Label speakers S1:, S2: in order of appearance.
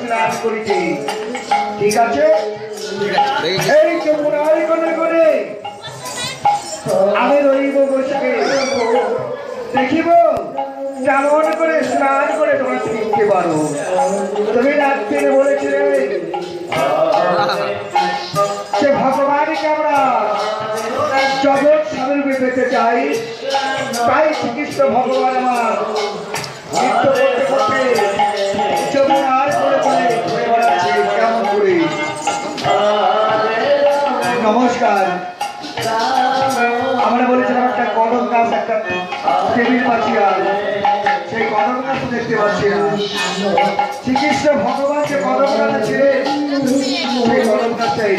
S1: স্নান করিতে। ঠিক আছে, এই যমুনার কোণে কোণে আমি রইব বসে, দেখিব কেমন করে স্নান করে তোমরা শিখতে পারো। তুমি রাত্রে বলেছিলে সে ভগবানকে আমরা জগৎ স্বামী পেতে চাই, তাই শ্রীকৃষ্ণ ভগবান আমার নৃত্য করতে করতে যমুনার করে করে ঘুরে বেড়াচ্ছে কেমন করে। নমস্কার, আমরা বলেছিলাম একটা কদম গাছ, একটা টেবিল পাচ্ছি, আর সেই কদম গাছ দেখতে পাচ্ছি না। শ্রীকৃষ্ণ ভগবান যে কদম গাছ আছে সেই কদম গাছটা এই